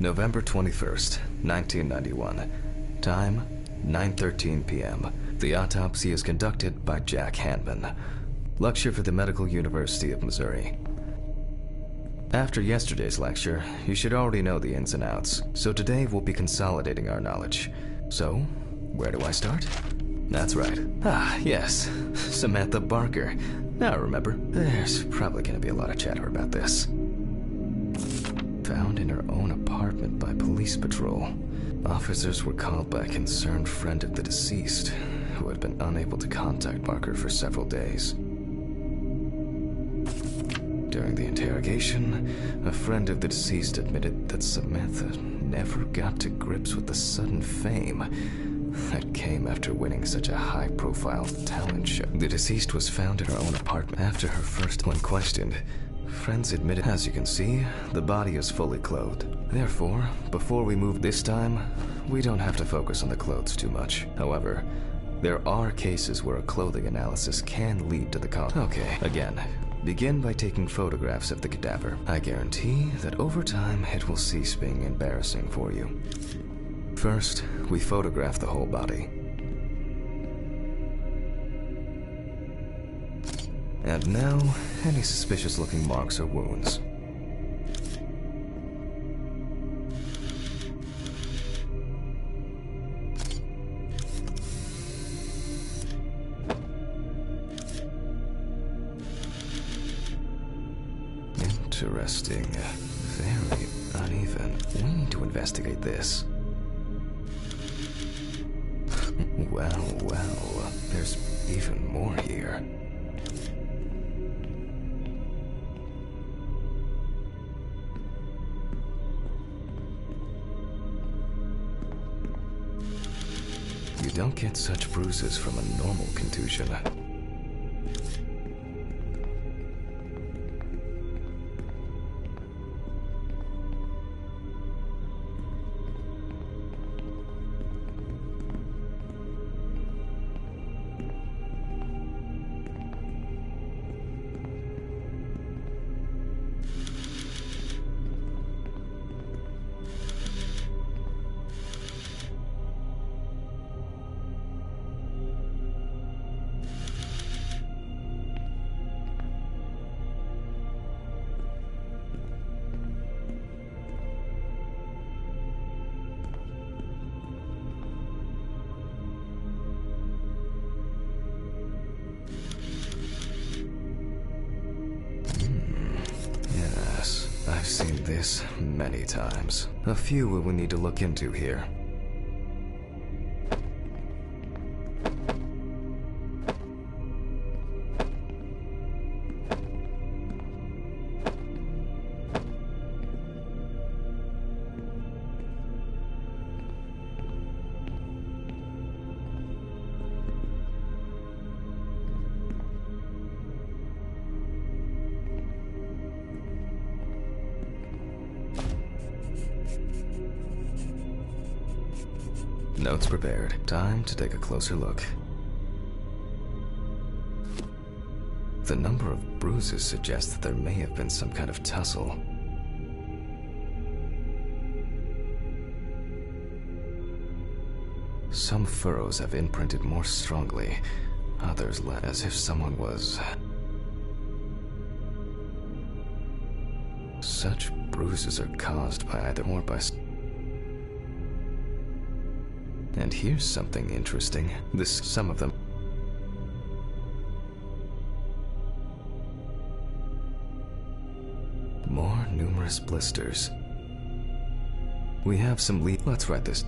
November 21st, 1991. Time, 9:13 p.m. The autopsy is conducted by Jack Hanman. Lecture for the Medical University of Missouri. After yesterday's lecture, you should already know the ins and outs, so today we'll be consolidating our knowledge. So, where do I start? That's right. Yes, Samantha Barker. Now remember, there's probably going to be a lot of chatter about this. Found in her own apartment by police patrol. Officers were called by a concerned friend of the deceased, who had been unable to contact Barker for several days. During the interrogation, a friend of the deceased admitted that Samantha never got to grips with the sudden fame that came after winning such a high-profile talent show. The deceased was found in her own apartment after her first. When questioned, friends admitted, as you can see, the body is fully clothed. Therefore, before we move this time, we don't have to focus on the clothes too much. However, there are cases where a clothing analysis can lead to the cause. Okay, again, begin by taking photographs of the cadaver. I guarantee that over time it will cease being embarrassing for you. First, we photograph the whole body. And now, any suspicious-looking marks or wounds. Interesting. Very uneven. We need to investigate this. Well, there's even more here. You don't get such bruises from a normal contusion. I've seen this many times. A few we will need to look into here. Notes prepared. Time to take a closer look. The number of bruises suggests that there may have been some kind of tussle. Some furrows have imprinted more strongly, others less, as if someone was... Such bruises are caused by either or by... And here's something interesting. Some of them. More numerous blisters. We have some lead. Let's write this.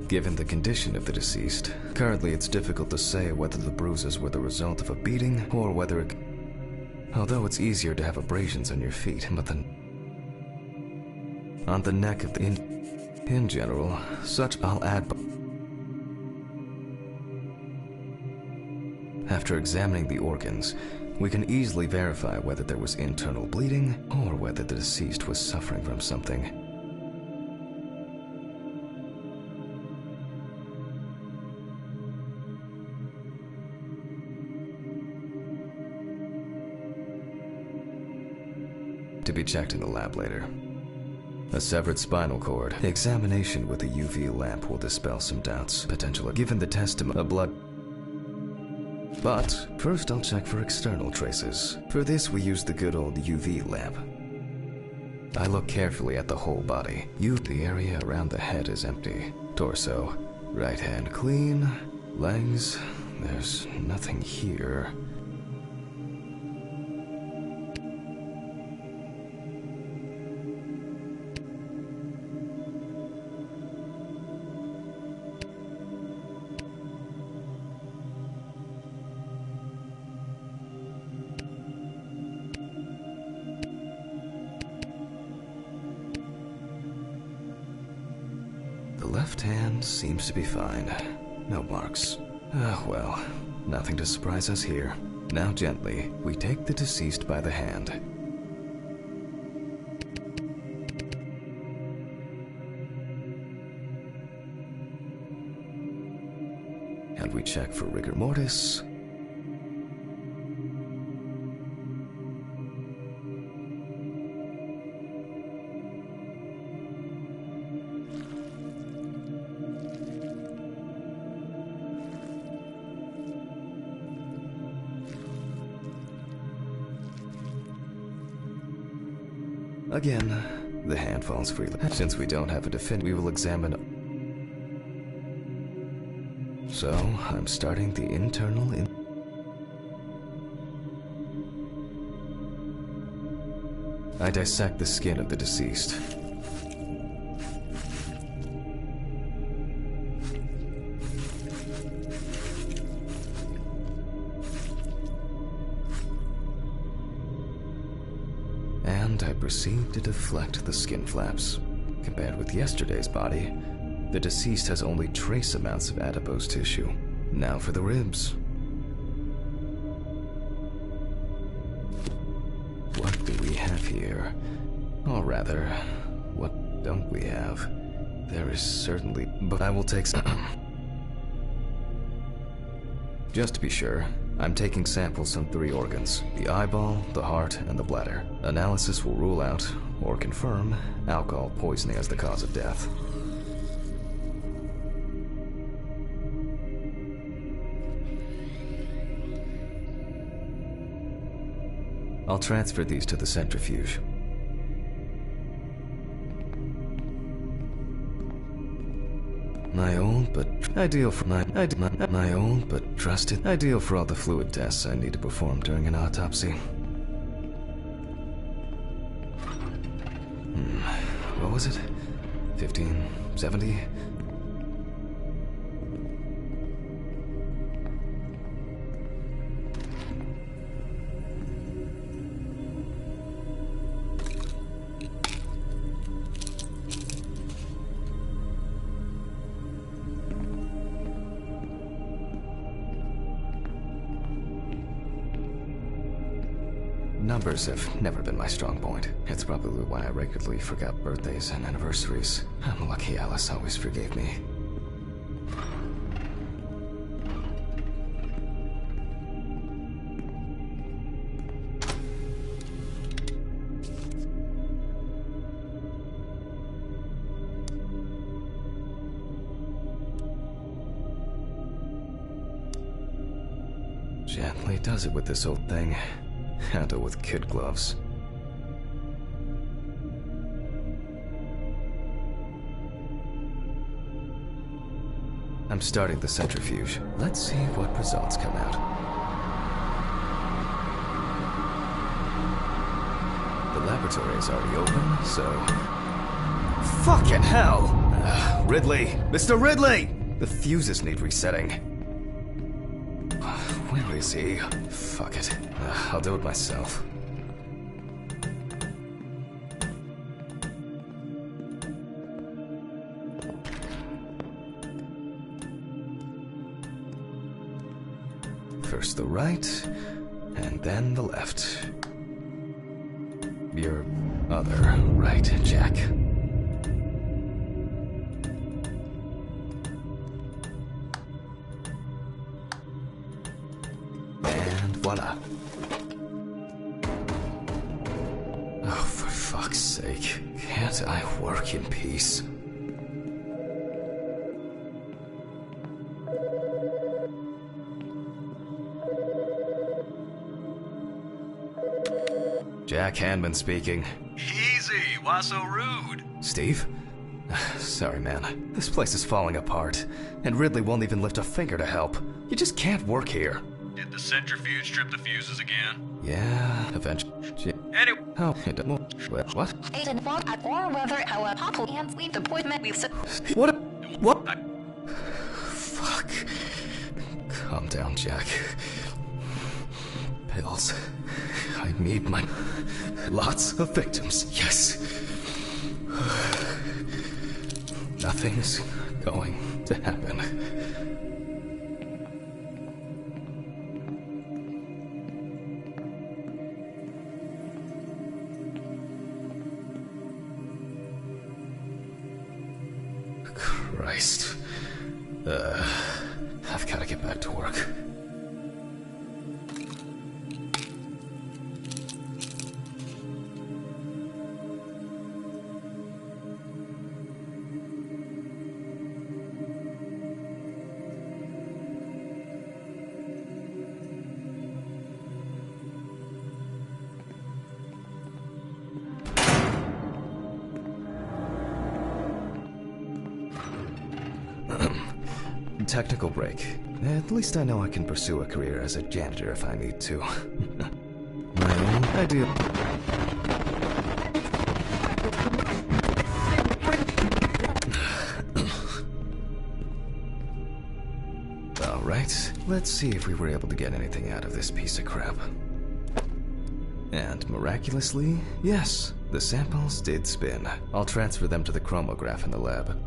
Given the condition of the deceased, currently it's difficult to say whether the bruises were the result of a beating or whether it... Although it's easier to have abrasions on your feet, but then on the neck of the... In general, such... I'll add... After examining the organs, we can easily verify whether there was internal bleeding or whether the deceased was suffering from something. to be checked in the lab later. A severed spinal cord. Examination with a UV lamp will dispel some doubts. Potential given the testimony of blood. But first I'll check for external traces. For this we use the good old UV lamp. I look carefully at the whole body. The area around the head is empty. Torso. Right hand clean. Legs. There's nothing here. The left hand seems to be fine. No marks. Well, nothing to surprise us here. Now gently, we take the deceased by the hand. And we check for rigor mortis. Again, the hand falls freely. Since we don't have a definitive, we will examine. So, I'm starting the internal I dissect the skin of the deceased. And I proceed to deflect the skin flaps. Compared with yesterday's body, the deceased has only trace amounts of adipose tissue. Now for the ribs. What do we have here? Or rather, what don't we have? There is certainly, but I will take some. Just to be sure, I'm taking samples from 3 organs: the eyeball, the heart, and the bladder. Analysis will rule out, or confirm, alcohol poisoning as the cause of death. I'll transfer these to the centrifuge. My old but ideal for my old but trusted ideal for all the fluid tests I need to perform during an autopsy. What was it? 1570? Numbers have never been my strong point. It's probably why I regularly forgot birthdays and anniversaries. I'm lucky Alice always forgave me. Gently does it with this old thing. Handle with kid gloves. I'm starting the centrifuge. Let's see what results come out. The laboratory is already open, so... Fucking hell! Ridley! Mr. Ridley! The fuses need resetting. Where is he? Fuck it. I'll do it myself. First the right, and then the left. Your other right, Jack. And voila. Oh, fuck's sake, can't I work in peace? Jack Hanman speaking. Easy, why so rude? Steve? Sorry, man. This place is falling apart, and Ridley won't even lift a finger to help. You just can't work here. Did the centrifuge strip the fuses again? Yeah, eventually. Anyway. Oh, it doesn't. What? Aiden walk at or whether our couple and sleep appointment with What? What? Fuck. Calm down, Jack. Pills. I need my... Lots of victims, yes. Nothing's going to happen. Christ. I've got to get back to work. Technical break. At least I know I can pursue a career as a janitor if I need to. My own idea. Alright, let's see if we were able to get anything out of this piece of crap. And miraculously, yes, the samples did spin. I'll transfer them to the chromograph in the lab.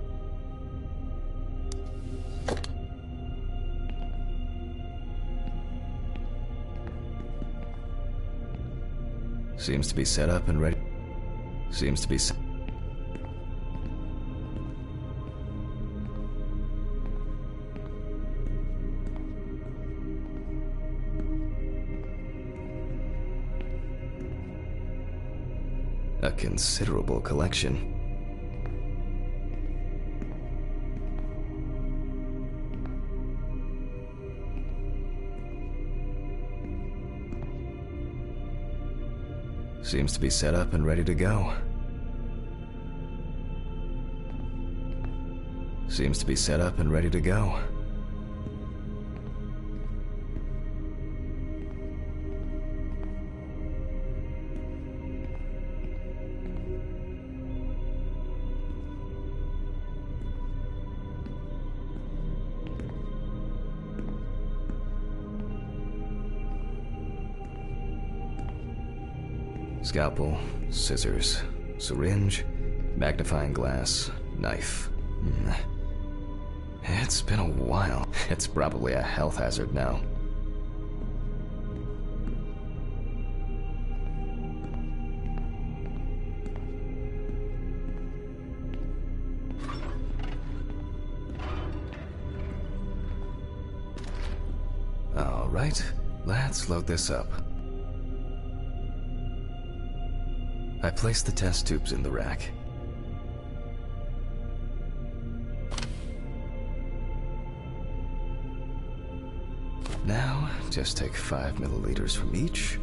Seems to be set up and ready. Seems to be set. A considerable collection. Seems to be set up and ready to go. Seems to be set up and ready to go. Scalpel, scissors, syringe, magnifying glass, knife. It's been a while. It's probably a health hazard now. All right, let's load this up. I placed the test tubes in the rack. Now, just take 5 milliliters from each.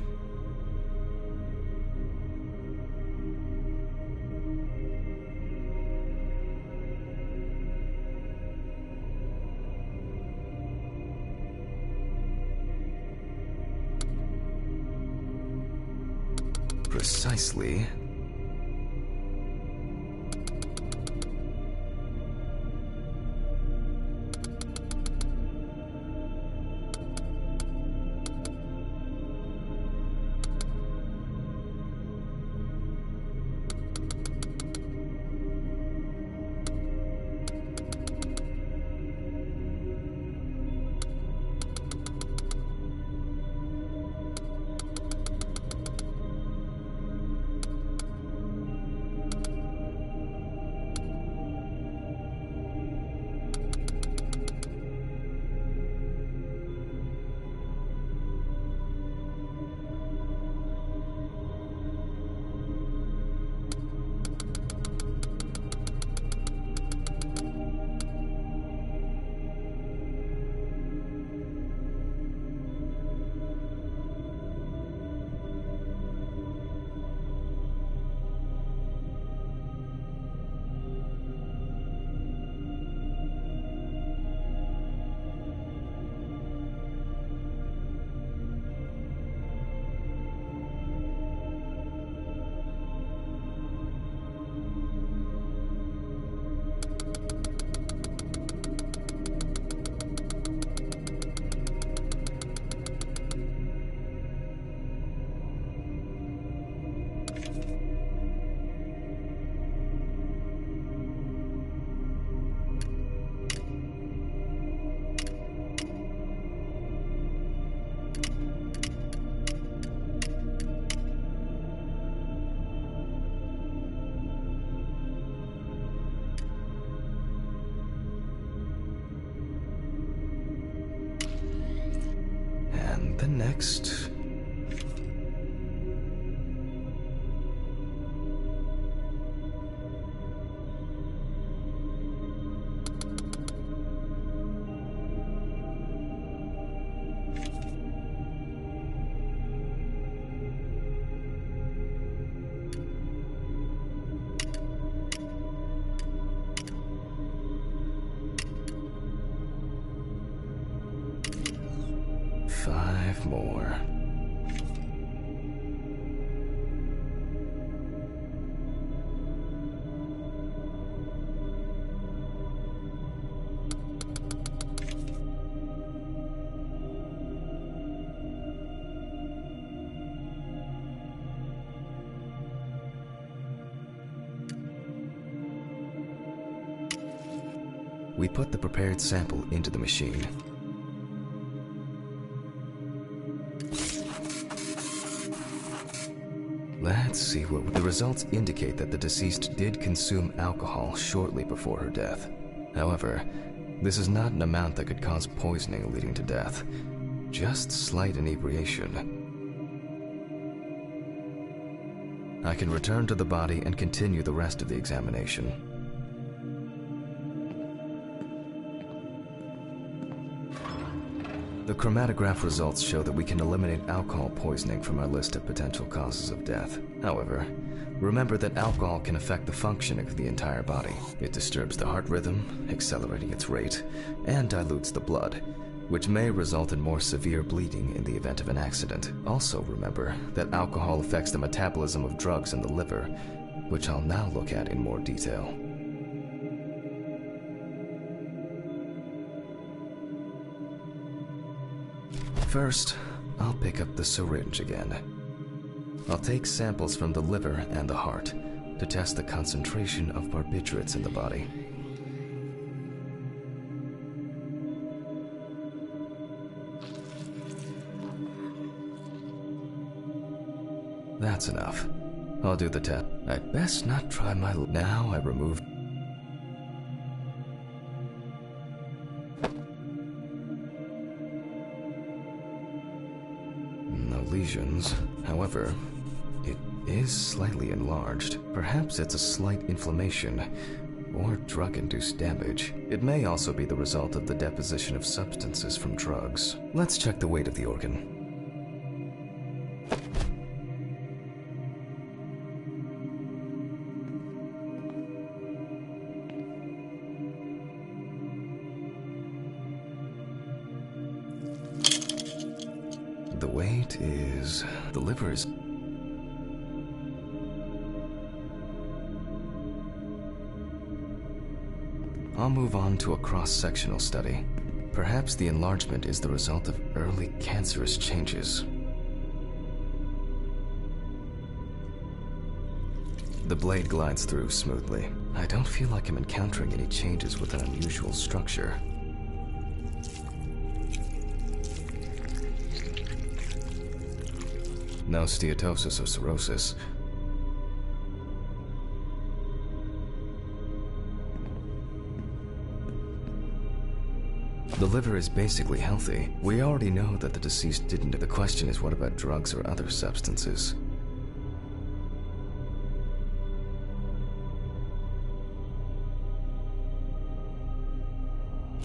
Precisely. Then next... Five more. We put the prepared sample into the machine. Let's see what the results indicate that the deceased did consume alcohol shortly before her death. However, this is not an amount that could cause poisoning leading to death, just slight inebriation. I can return to the body and continue the rest of the examination. The chromatograph results show that we can eliminate alcohol poisoning from our list of potential causes of death. However, remember that alcohol can affect the functioning of the entire body. It disturbs the heart rhythm, accelerating its rate, and dilutes the blood, which may result in more severe bleeding in the event of an accident. Also remember that alcohol affects the metabolism of drugs in the liver, which I'll now look at in more detail. First, I'll pick up the syringe again. I'll take samples from the liver and the heart to test the concentration of barbiturates in the body. That's enough. I'll do the test. I'd best not try my... Now I remove... lesions. However, it is slightly enlarged. Perhaps it's a slight inflammation or drug-induced damage. It may also be the result of the deposition of substances from drugs. Let's check the weight of the organ. The weight is... the liver is... I'll move on to a cross-sectional study. Perhaps the enlargement is the result of early cancerous changes. The blade glides through smoothly. I don't feel like I'm encountering any changes with an unusual structure. No steatosis or cirrhosis. The liver is basically healthy. We already know that the deceased didn't. The question is, what about drugs or other substances?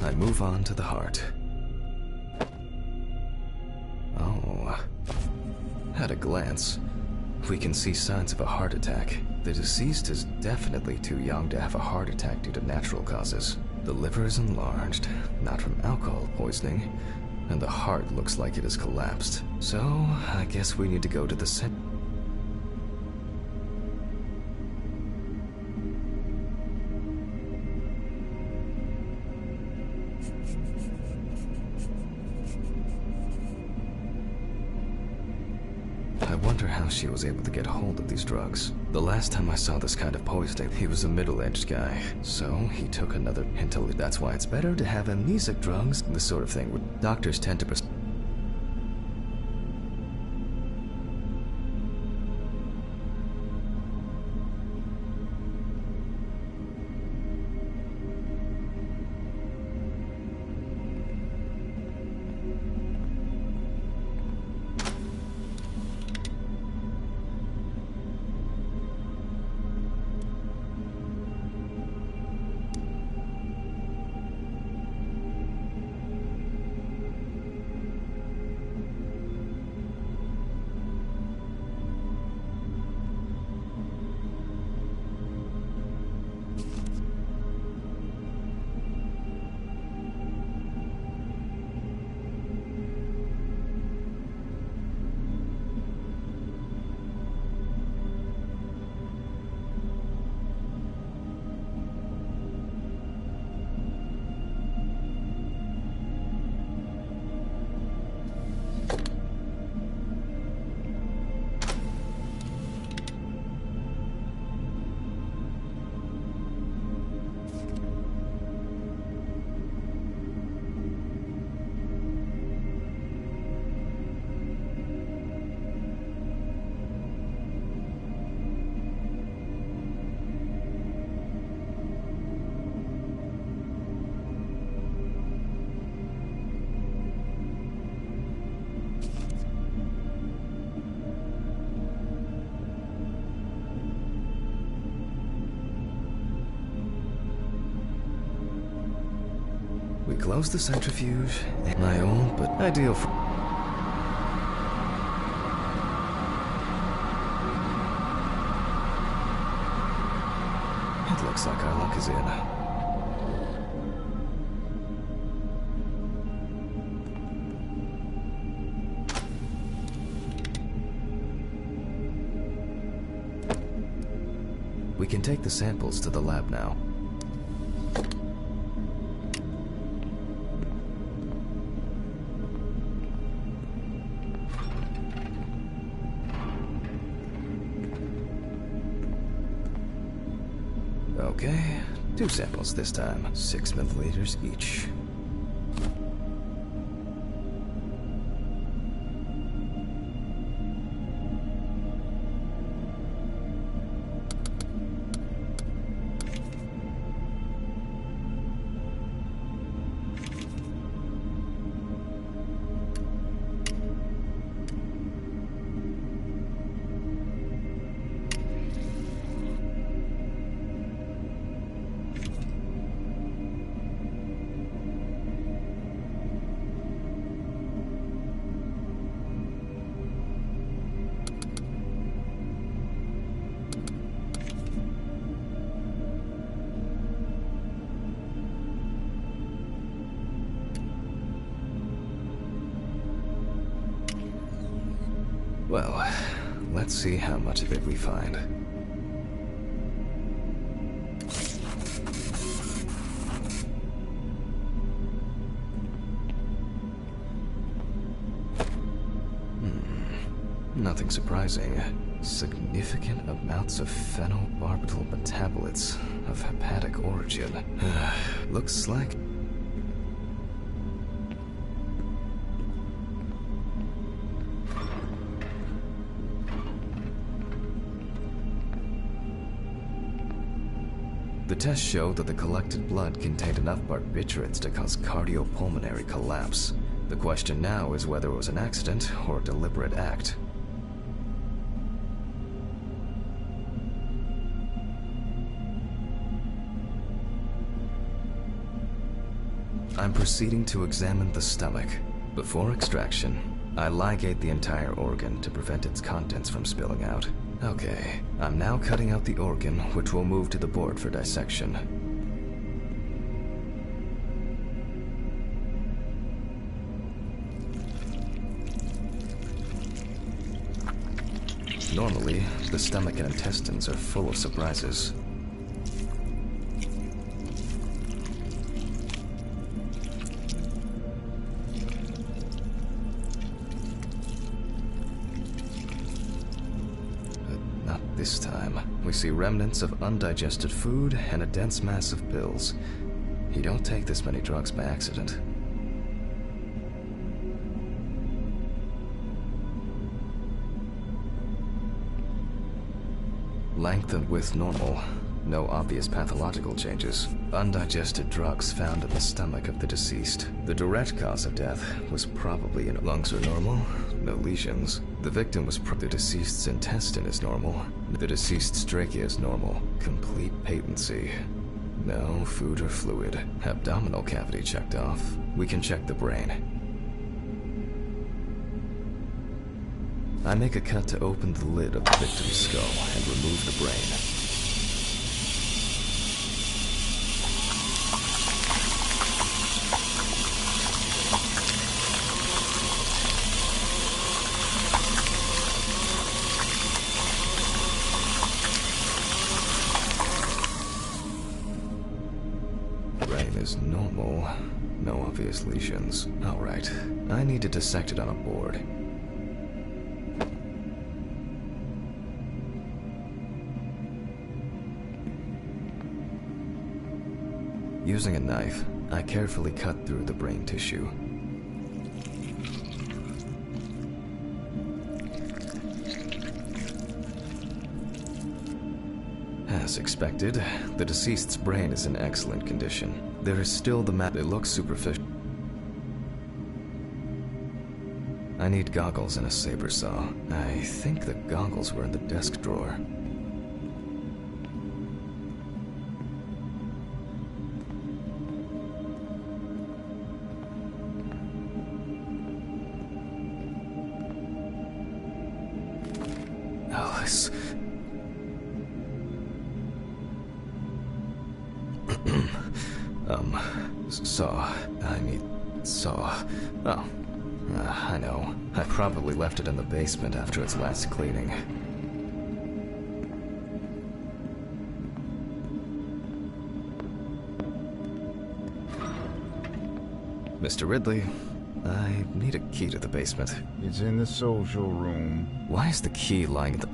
I move on to the heart. Oh. At a glance, we can see signs of a heart attack. The deceased is definitely too young to have a heart attack due to natural causes. The liver is enlarged, not from alcohol poisoning, and the heart looks like it has collapsed. So, I guess we need to go to the center. I wonder how she was able to get hold of these drugs. The last time I saw this kind of poisoning, he was a middle-aged guy, so he took another until that's why it's better to have amnesic drugs, the sort of thing where doctors tend to close the centrifuge. My old but ideal for... It looks like our luck is in. We can take the samples to the lab now. Okay, 2 samples this time, 6 milliliters each. Well, let's see how much of it we find. Nothing surprising. Significant amounts of phenobarbital metabolites of hepatic origin. Looks like... The tests showed that the collected blood contained enough barbiturates to cause cardiopulmonary collapse. The question now is whether it was an accident or a deliberate act. I'm proceeding to examine the stomach. Before extraction, I ligate the entire organ to prevent its contents from spilling out. Okay, I'm now cutting out the organ, which will move to the board for dissection. Normally, the stomach and intestines are full of surprises. This time, we see remnants of undigested food and a dense mass of pills. You don't take this many drugs by accident. Length and width normal. No obvious pathological changes. Undigested drugs found in the stomach of the deceased. The direct cause of death was probably in lungs are normal, no lesions. The victim was the deceased's intestine is normal. The deceased's trachea is normal. Complete patency. No food or fluid. Abdominal cavity checked off. We can check the brain. I make a cut to open the lid of the victim's skull and remove the brain. Is normal. No obvious lesions. Alright. I need to dissect it on a board. Using a knife, I carefully cut through the brain tissue. As expected, the deceased's brain is in excellent condition. There is still the it looks superficial. I need goggles and a saber saw. I think the goggles were in the desk drawer. Alice. Saw. Oh, I know. I probably left it in the basement after its last cleaning. Mr. Ridley, I need a key to the basement. It's in the social room. Why is the key lying at the...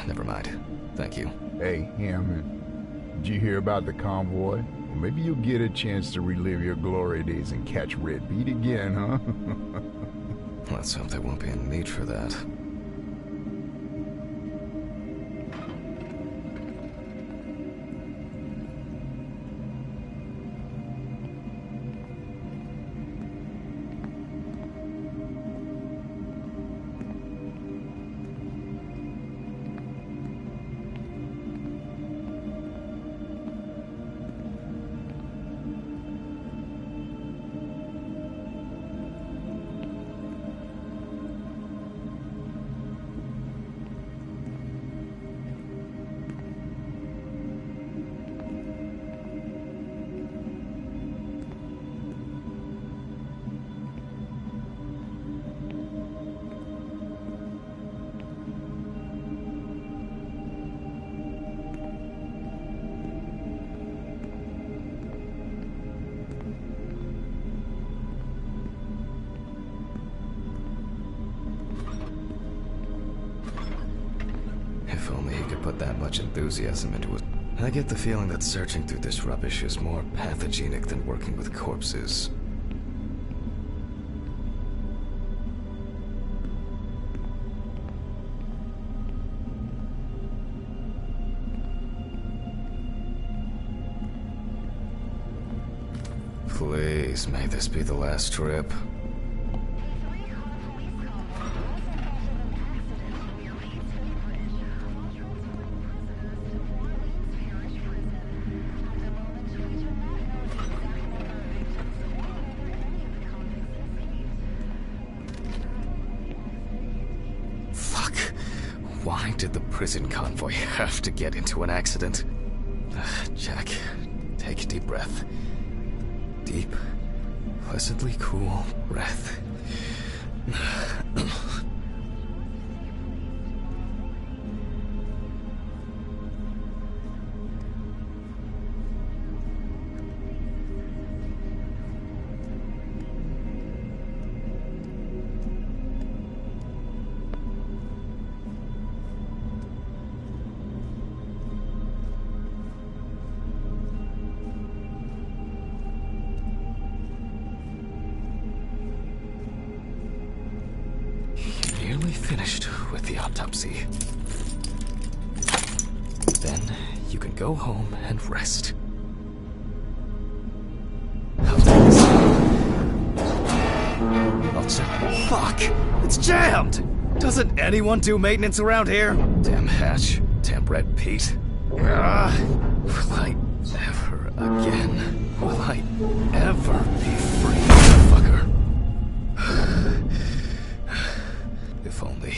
never mind. Thank you. Hey, Hammond. Did you hear about the convoy? Well, maybe you'll get a chance to relive your glory days and catch Red Pete again, huh? Let's hope there won't be a need for that. If only he could put that much enthusiasm into it. I get the feeling that searching through this rubbish is more pathogenic than working with corpses. Please, may this be the last trip. Why did the prison convoy have to get into an accident? Jack, take a deep breath. Deep, pleasantly cool breath. Nearly finished with the autopsy. Then you can go home and rest. I'll take this. I'll check. Fuck! It's jammed! Doesn't anyone do maintenance around here? Damn hatch. Damn Red Pete. Will I ever again? Will I ever be free, motherfucker? If only.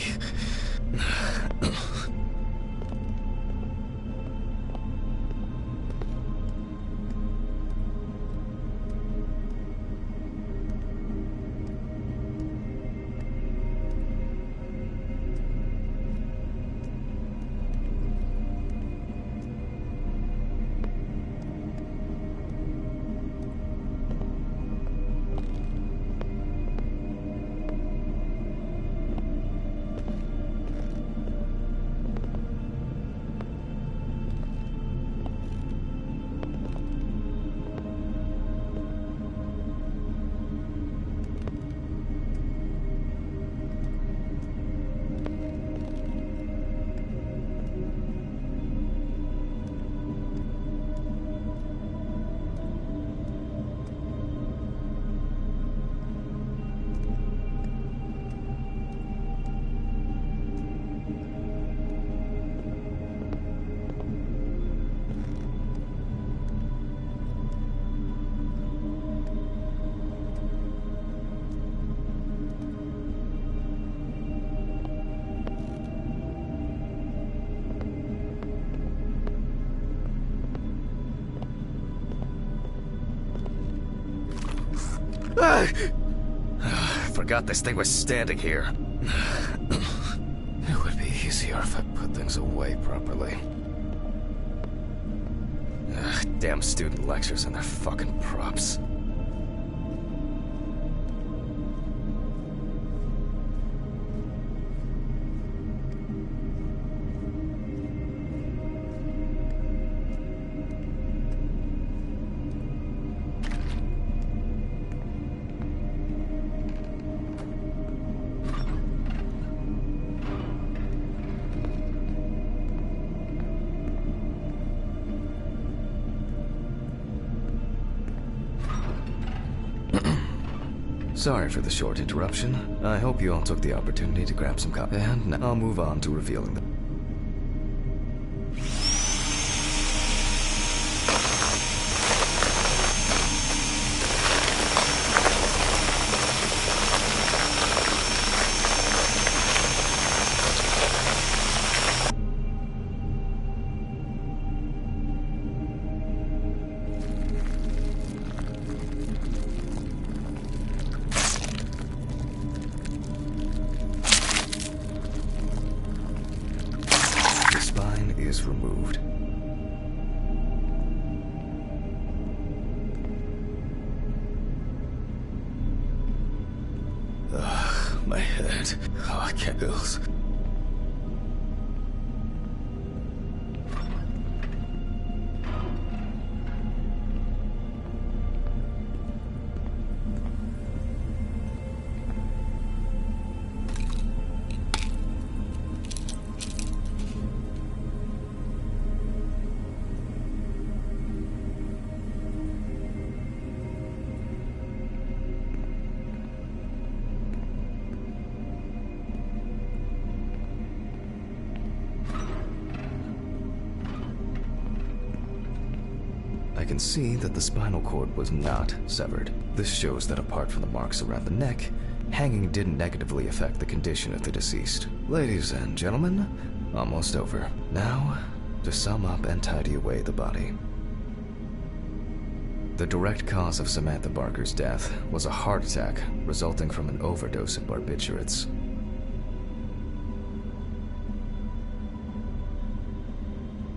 Forgot this thing was standing here. It would be easier if I put things away properly. Damn student lectures and their fucking props. Sorry for the short interruption. I hope you all took the opportunity to grab some coffee. And now I'll move on to revealing them. Removed. Ugh, my head. Oh, I can't bills. I can see that the spinal cord was not severed. This shows that apart from the marks around the neck, hanging didn't negatively affect the condition of the deceased. Ladies and gentlemen, almost over. Now, to sum up and tidy away the body. The direct cause of Samantha Barker's death was a heart attack resulting from an overdose of barbiturates.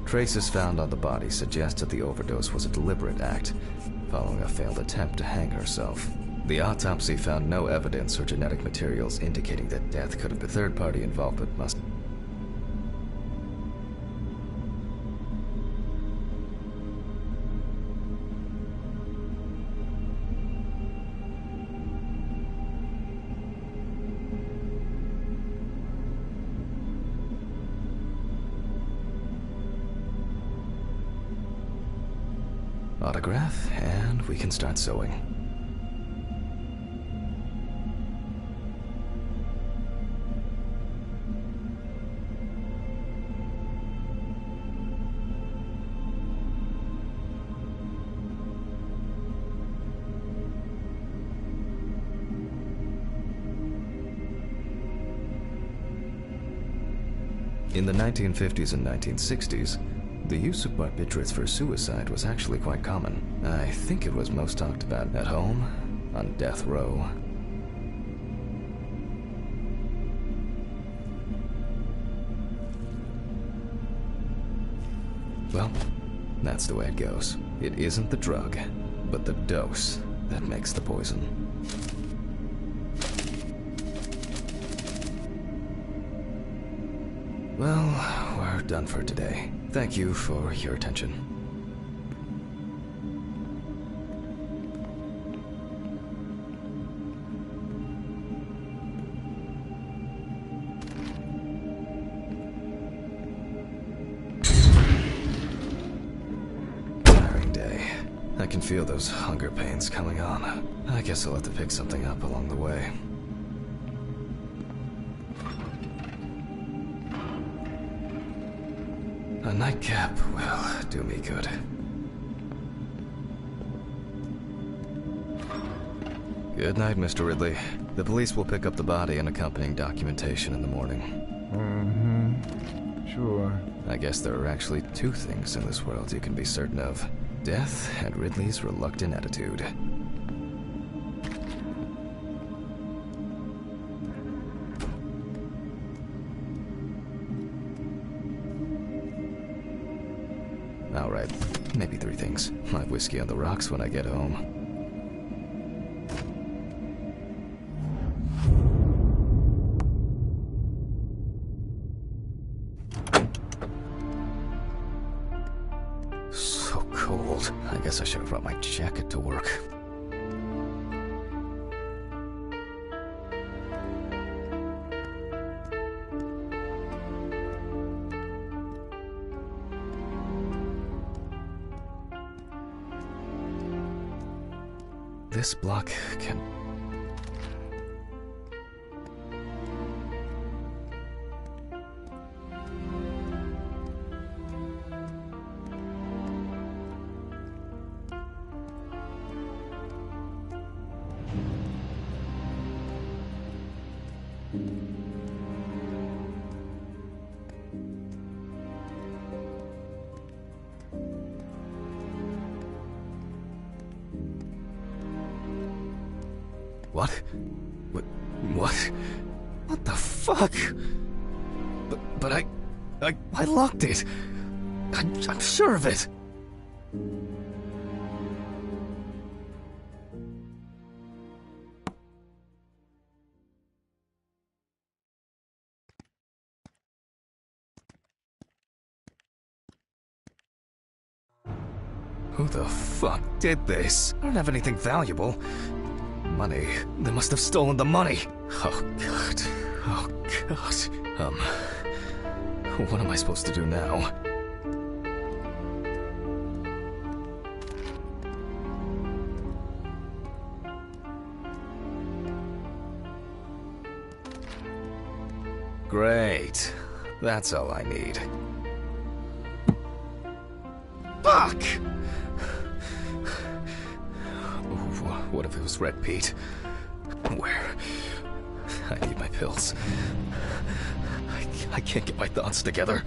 Traces found on the body suggest that the overdose was a deliberate act, following a failed attempt to hang herself. The autopsy found no evidence or genetic materials indicating that death could have been third-party involvement must... Autograph, and we can start sewing. In the 1950s and 1960s, the use of barbiturates for suicide was actually quite common. I think it was most talked about at home, on death row. Well, that's the way it goes. It isn't the drug, but the dose that makes the poison. Well, we're done for today. Thank you for your attention. Tiring day. I can feel those hunger pains coming on. I guess I'll have to pick something up along the way. A nightcap will do me good. Good night, Mr. Ridley. The police will pick up the body and accompanying documentation in the morning. Sure. I guess there are actually two things in this world you can be certain of. Death and Ridley's reluctant attitude. Alright, maybe 3 things. My whiskey on the rocks when I get home. So cold. I guess I should have brought my jacket to work. This block can... What? What? What the fuck? But I locked it. I'm sure of it. Who the fuck did this? I don't have anything valuable. Money. They must have stolen the money. Oh, God. Oh, God. What am I supposed to do now? Great. That's all I need. Fuck! What if it was Red Pete? Where? I need my pills. I can't get my thoughts together.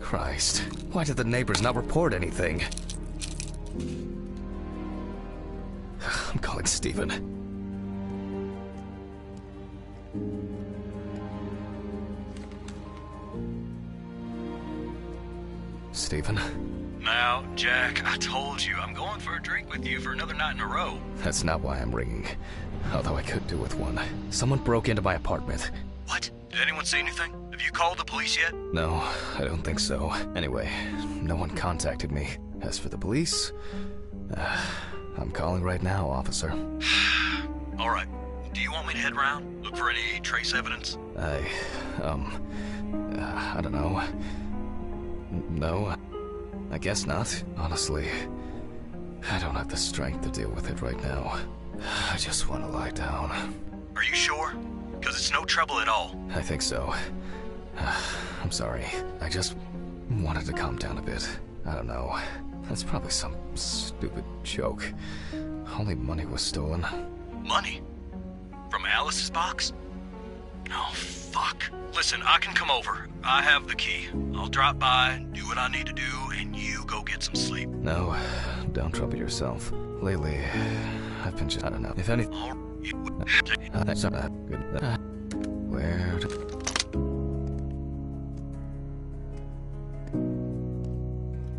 Christ, why did the neighbors not report anything? I'm calling Stephen. Stephen? Now, Jack, I told you, I'm going for a drink with you for another night in a row. That's not why I'm ringing. Although I could do with one. Someone broke into my apartment. What? Did anyone see anything? Have you called the police yet? No, I don't think so. Anyway, no one contacted me. As for the police, I'm calling right now, officer. All right. Do you want me to head around? Look for any trace evidence? I don't know. No, I guess not. Honestly, I don't have the strength to deal with it right now. I just want to lie down. Are you sure? Because it's no trouble at all. I think so. I'm sorry. I just wanted to calm down a bit. I don't know. That's probably some stupid joke. Only money was stolen. Money? From Alice's box? Oh, fuck. Listen, I can come over. I have the key. I'll drop by, do what I need to do, and you go get some sleep. No, don't trouble yourself. Lately, I've been just... I don't know. If anything... That's not good. Where...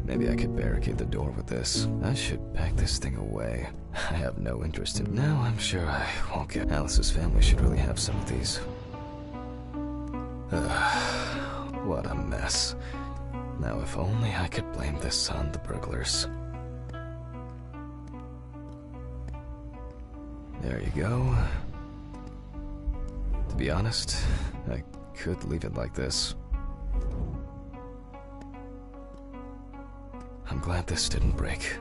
Maybe I could barricade the door with this. I should pack this thing away. I have no interest in... Now I'm sure I won't get... Alice's family should really have some of these. What a mess. Now if only I could blame this on the burglars. There you go. To be honest, I could leave it like this. I'm glad this didn't break.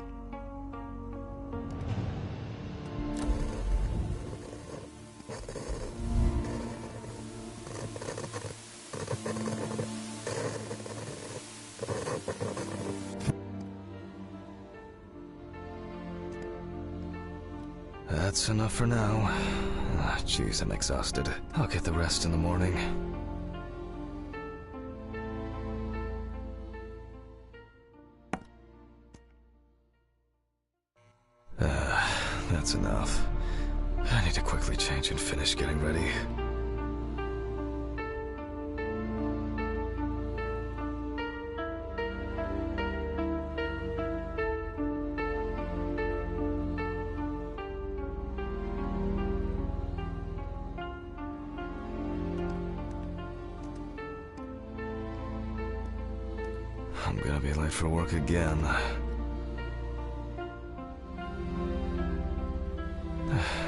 That's enough for now. Jeez, I'm exhausted. I'll get the rest in the morning. That's enough. I need to quickly change and finish getting ready. I'm gonna be late for work again.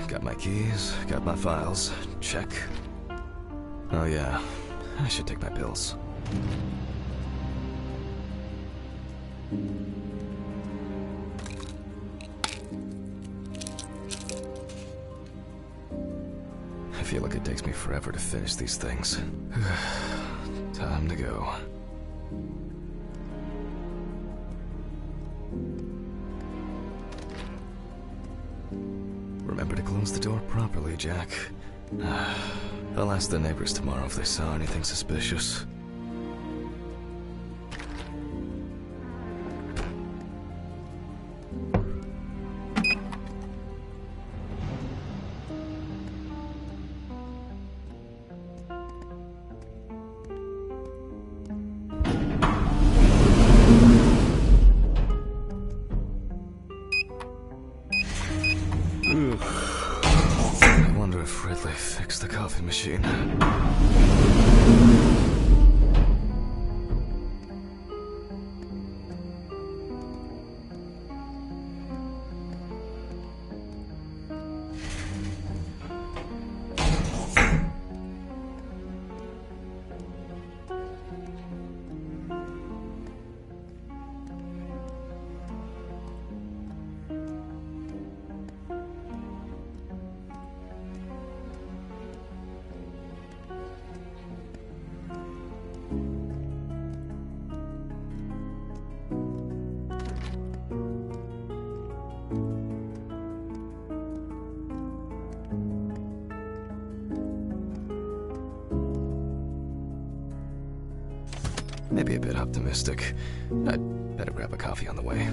Got my keys, got my files. Check. Oh yeah, I should take my pills. I feel like it takes me forever to finish these things. Time to go. Remember to close the door properly, Jack. I'll ask the neighbors tomorrow if they saw anything suspicious. I wonder if Ridley fixed the coffee machine. Maybe a bit optimistic. I'd better grab a coffee on the way.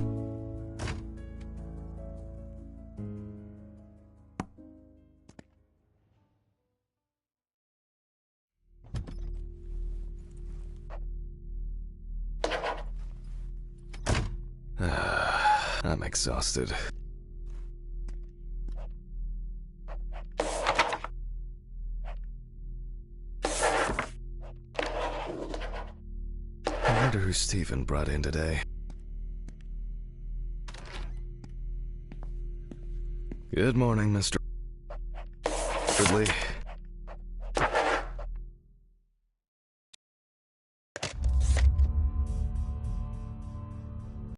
I'm exhausted. I wonder who Stephen brought in today. Good morning, Mr. Ridley.